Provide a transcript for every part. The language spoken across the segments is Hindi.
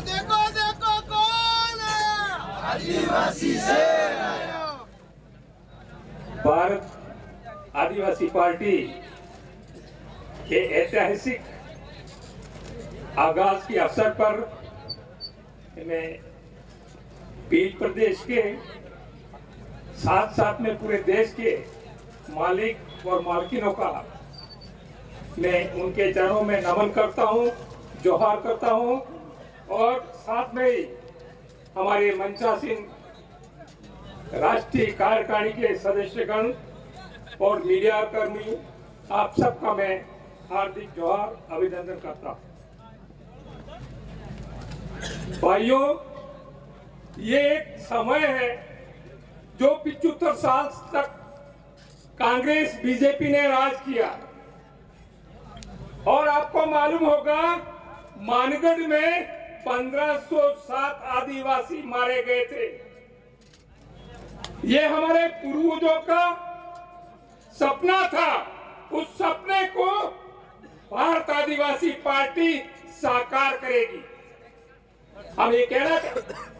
देखो देखो कौन है, आदिवासी से आया। भारत आदिवासी पार्टी के ऐतिहासिक आगाज के अवसर पर मैं पीर प्रदेश के साथ साथ में पूरे देश के मालिक और मालकिनों का मैं उनके चरणों में नमन करता हूं, जोहार करता हूं और साथ में ही हमारे मंचासीन राष्ट्रीय कार्यकारिणी के सदस्यगण और मीडिया कर्मी आप सबका मैं हार्दिक जोहार अभिनंदन करता हूं। भाइयों, ये एक समय है जो 75 साल तक कांग्रेस बीजेपी ने राज किया और आपको मालूम होगा मानगढ़ में 1507 आदिवासी मारे गए थे। ये हमारे पूर्वजों का सपना था। उस सपने को भारत आदिवासी पार्टी साकार करेगी। हम ये कहना चाहते हैं।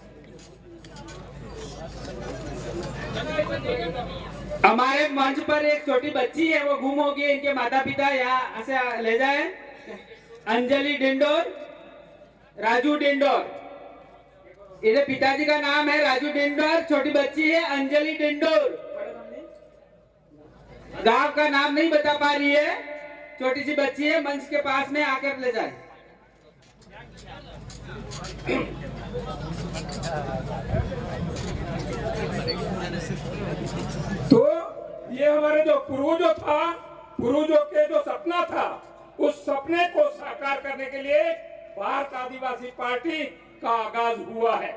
हमारे मंच पर एक छोटी बच्ची है, वो गुम हो गई। इनके माता पिता यहाँ से ले जाए। अंजलि डिंडोर, राजू डिंडोर। इधर पिताजी का नाम है राजू डिंडोर, छोटी बच्ची है अंजलि डिंडोर। गांव का नाम नहीं बता पा रही है, छोटी सी बच्ची है। मंच के पास में आकर ले जाए। तो ये हमारे जो पूर्वजों के जो सपना था, उस सपने को साकार करने के लिए भारत आदिवासी पार्टी का आगाज हुआ है।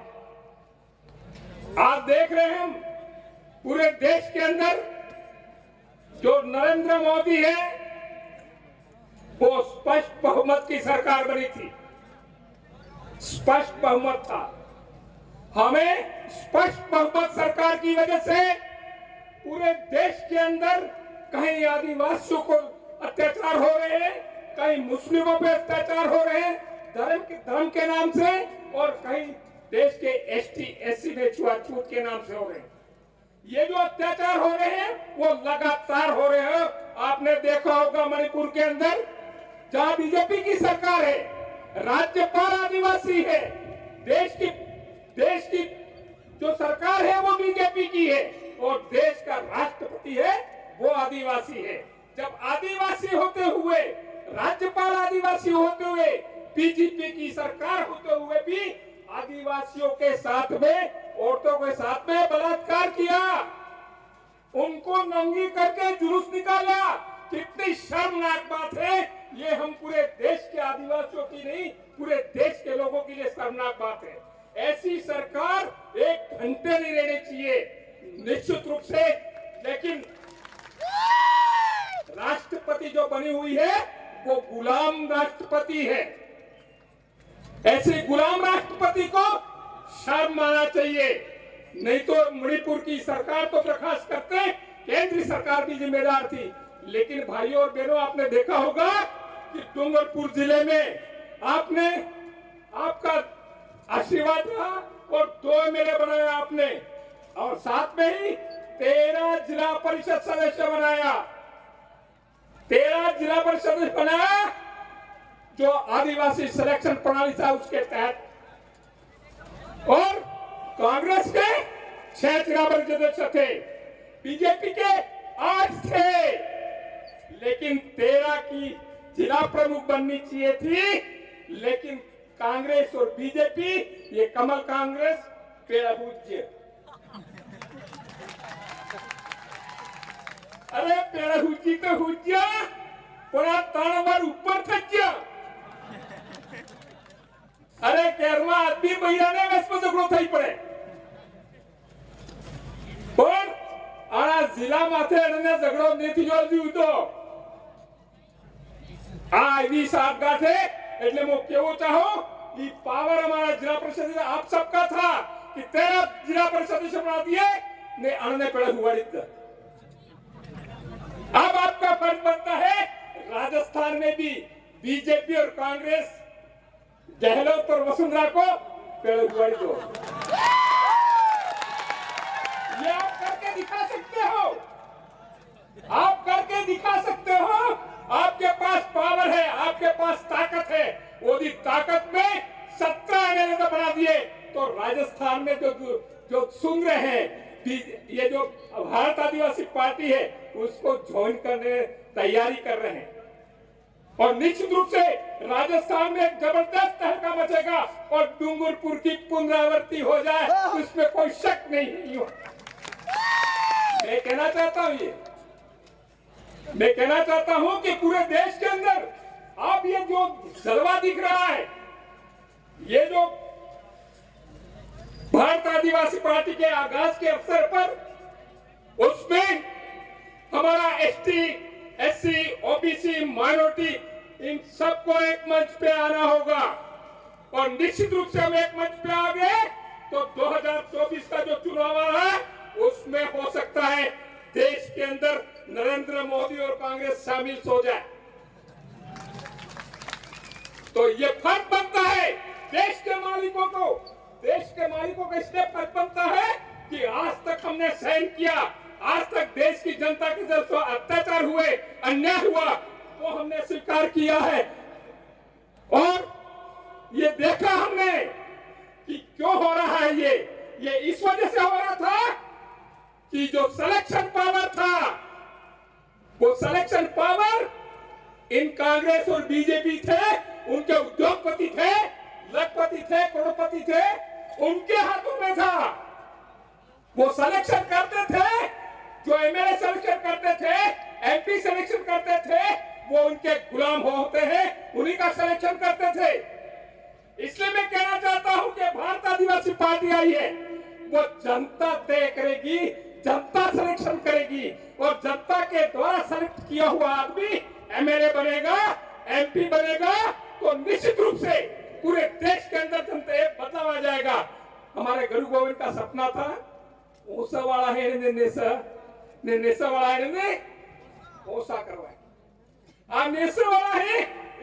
आप देख रहे हैं हम पूरे देश के अंदर जो नरेंद्र मोदी है वो स्पष्ट बहुमत की सरकार बनी थी। स्पष्ट बहुमत था। हमें स्पष्ट बहुमत सरकार की वजह से पूरे देश के अंदर कहीं आदिवासियों को अत्याचार हो रहे हैं, कहीं मुस्लिमों पे अत्याचार हो रहे हैं धर्म के नाम से, और कहीं देश के एसटी एससी में छुआछूत के नाम से हो रहे हैं। ये जो अत्याचार हो रहे हैं वो लगातार हो रहे हैं। आपने देखा होगा मणिपुर के अंदर जहां बीजेपी की सरकार है, राज्यपाल आदिवासी है, देश की जो सरकार है वो बीजेपी की है और देश का राष्ट्रपति है वो आदिवासी है। जब आदिवासी होते हुए, राज्यपाल आदिवासी होते हुए, बीजेपी की सरकार होते हुए भी आदिवासियों के साथ में, औरतों के साथ में बलात्कार किया, उनको नंगी करके जुलूस निकाला, कितनी शर्मनाक बात है। ये हम पूरे देश के आदिवासियों की नहीं, पूरे देश के लोगों के लिए शर्मनाक बात है। ऐसी सरकार एक घंटे नहीं रहनी चाहिए निश्चित रूप से। लेकिन राष्ट्रपति जो बनी हुई है वो गुलाम राष्ट्रपति है। ऐसे गुलाम राष्ट्रपति को शर्म आना चाहिए। नहीं तो मणिपुर की सरकार तो बर्खास्त करते, केंद्रीय सरकार भी जिम्मेदार थी। लेकिन भाइयों और बहनों, आपने देखा होगा कि डूंगरपुर जिले में आपका आशीर्वाद रहा और 2 एमएलए बनाया आपने, और साथ में ही 13 जिला परिषद सदस्य बनाया। 13 जिला परिषद सदस्य बनाया जो आदिवासी सिलेक्शन प्रणाली था उसके तहत, और कांग्रेस के 6 जिला परिषद सदस्य थे, बीजेपी के 8 थे। लेकिन 13 की जिला प्रमुख बननी चाहिए थी, लेकिन कांग्रेस और बीजेपी, ये कमल कांग्रेस पेड़पूज्य, अरे पेड़पूजी तो हुज्जा पूरा ताणवर ऊपर थक गया। अरे केरमा आदमी भैया ने वेस्पो झगड़ो થઈ પડે પણ આના જિલ્લા માથે એને ઝઘડો નથી જોયું તો આ એવી સાઠગાંઠ है। એટલે હું કેવું ચાહું कि पावर हमारा जिला परिषद आप सबका था कि 13 जिला परिषद सदस्य बना दिए ने अनने पेड़ हुआ। अब आपका फर्ज बनता है राजस्थान में भी बीजेपी और कांग्रेस गहलोत और वसुंधरा को पेड़ उगाड़ दो। ये आप करके दिखा सकते हो, आप करके दिखा सकते हो। आपके पास पावर है, आपके पास ताकत है। वो भी ताकत में 17 एमएलए तो बना दिए। तो राजस्थान में जो सुन रहे हैं, ये जो भारत आदिवासी पार्टी है उसको ज्वाइन करने तैयारी कर रहे हैं। और निश्चित रूप से राजस्थान में एक जबरदस्त तहलका मचेगा और डूंगरपुर की पुनरावृत्ति हो जाए, उसमें कोई शक नहीं हो। मैं कहना चाहता हूं कि पूरे देश के अंदर अब ये जो जलवा दिख रहा है, ये जो भारत आदिवासी पार्टी के आगाज के अवसर पर, उसमें हमारा एसटी, एससी, ओबीसी, माइनॉरिटी, इन सबको एक मंच पे आना होगा। और निश्चित रूप से हम एक मंच पे आ गए तो 2024 का जो चुनाव आ रहा है उसमें हो सकता है देश के अंदर नरेंद्र मोदी और कांग्रेस शामिल हो जाए। तो ये फर्क बनता है देश के मालिकों को, इसलिए फर्क बनता है कि आज तक हमने सहन किया, आज तक देश की जनता के जो अत्याचार हुए, अन्याय हुआ, वो हमने स्वीकार किया है। और ये देखा हमने कि क्यों हो रहा है। ये इस वजह से हो रहा था कि जो सिलेक्शन पावर था, वो सिलेक्शन पावर इन कांग्रेस और बीजेपी थे, उनके उद्योगपति थे, लखपति थे, करोड़पति थे, उनके हाथों में था। वो सिलेक्शन करते थे, जो एमएलए सिलेक्शन करते थे, एमपी सिलेक्शन करते थे, वो उनके गुलाम होते हैं, उन्हीं का सिलेक्शन करते थे। इसलिए मैं कहना चाहता हूं कि भारत आदिवासी पार्टी आई है, वो जनता तय करेगी, जनता सिलेक्शन करेगी और जनता के द्वारा सिलेक्ट किया हुआ आदमी एमएलए बनेगा, एमपी बनेगा, तो निश्चित रूप से पूरे देश के अंदर जनता एक बदलाव आ जाएगा। हमारे गुरु गोविंद का सपना था, ऊसा वाला है नेसा वाला है ने ऊसा करवाए, आ नेसा वाला है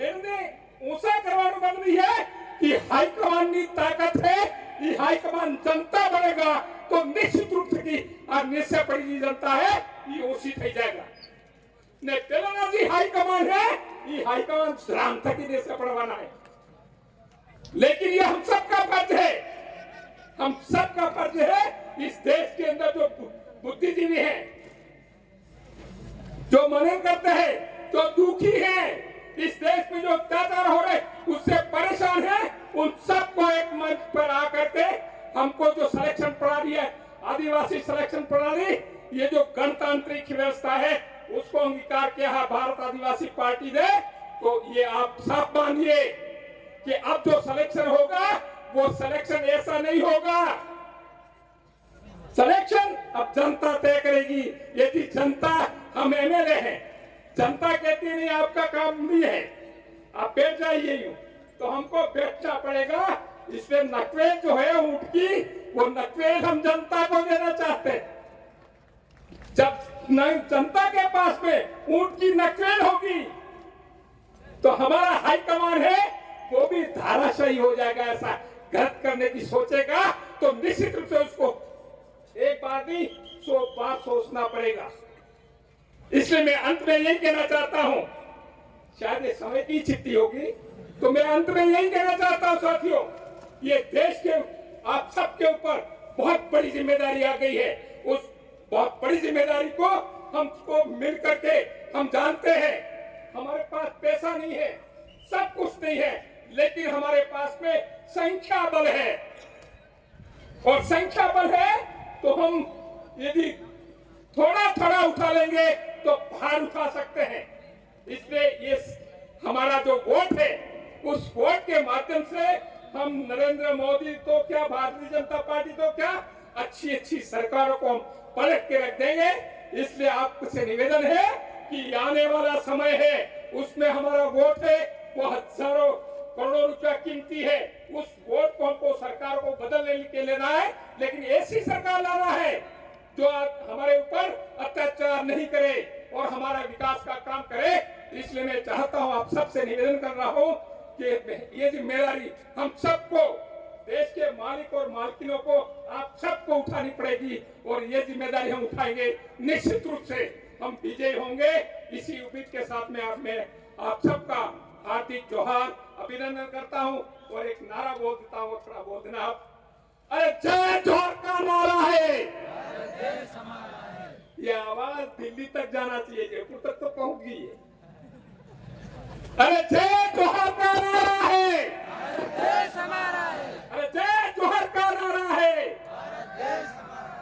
इन्हें ऊसा करवाने बदली है कि हाईकमान की ताकत है, ये हाईकमान जनता बनेगा तो निश्चित रूप से की आ नेसा पड़ी जनता है ये ओसी थी जाएगा। ने तेलंगाना जी हाईकमान है, ये हाईकमान ग्राम तक ही नेसा पड़वाना है। लेकिन ये हम सबका फर्ज है, हम सबका फर्ज है। इस देश के अंदर जो बुद्धिजीवी हैं, जो मनन करते हैं, जो दुखी हैं, इस देश में जो अत्याचार हो रहे उससे परेशान है, उन सबको एक मंच पर आकर के हमको जो सिलेक्शन प्रणाली है, आदिवासी सिलेक्शन प्रणाली, ये जो गणतांत्रिक व्यवस्था है उसको अंगीकार किया है भारत आदिवासी पार्टी ने। तो ये आप साफ मानिए कि अब जो सिलेक्शन होगा वो सिलेक्शन ऐसा नहीं होगा, सिलेक्शन अब जनता तय करेगी। यदि जनता, हम एमएलए हैं, जनता कहती नहीं आपका काम नहीं है, आप बैठ जाइए यूं, तो हमको बैठना पड़ेगा। इसलिए नकवेल जो है ऊंट की, वो नकवेल हम जनता को देना चाहते हैं। जब जनता के पास में ऊंट की नकवेल होगी तो हमारा हाईकमान है वो भी धाराशाही हो जाएगा। ऐसा गलत करने की सोचेगा तो निश्चित रूप से उसको एक बार नहीं 100 बार सोचना पड़ेगा। इसलिए मैं अंत में यही कहना चाहता हूं, शायद ये समय की चिट्ठी होगी, तो मैं अंत में यही कहना चाहता हूं साथियों, ये देश के आप सबके ऊपर बहुत बड़ी जिम्मेदारी आ गई है। उस बहुत बड़ी जिम्मेदारी को हमको मिल करके, हम जानते हैं हमारे पास पैसा नहीं है, सब कुछ नहीं है, लेकिन हमारे पास में संख्या बल है। और संख्या बल है तो हम यदि थोड़ा थोड़ा उठा लेंगे तो भार उठा सकते हैं। इसलिए ये हमारा जो वोट है, उस वोट के माध्यम से हम नरेंद्र मोदी तो क्या, भारतीय जनता पार्टी तो क्या, अच्छी अच्छी सरकारों को हम पलट के रख देंगे। इसलिए आपसे निवेदन है कि आने वाला समय है, उसमें हमारा वोट है, वो हजारों करोड़ों रुपया कीमती है। उस वोट को हमको सरकार को बदलने के लेना है, लेकिन ऐसी सरकार लाना है जो हमारे ऊपर अत्याचार नहीं करे और हमारा विकास का काम करे। इसलिए मैं चाहता हूं, आप सबसे निवेदन कर रहा हूं कि ये जिम्मेदारी हम सबको, देश के मालिक और मालकिनों को, आप सबको उठानी पड़ेगी और ये जिम्मेदारी हम उठाएंगे। निश्चित रूप से हम विजयी होंगे। इसी उम्मीद के साथ में आप सबका हार्दिक जोहार, अभिनंदन करता हूं और एक नारा बोल देता हूं, थोड़ा बोल देना आप। अरे जय जोहर का नारा है, ये आवाज दिल्ली तक जाना चाहिए, जयपुर तक तो पहुंच गई है। अरे जय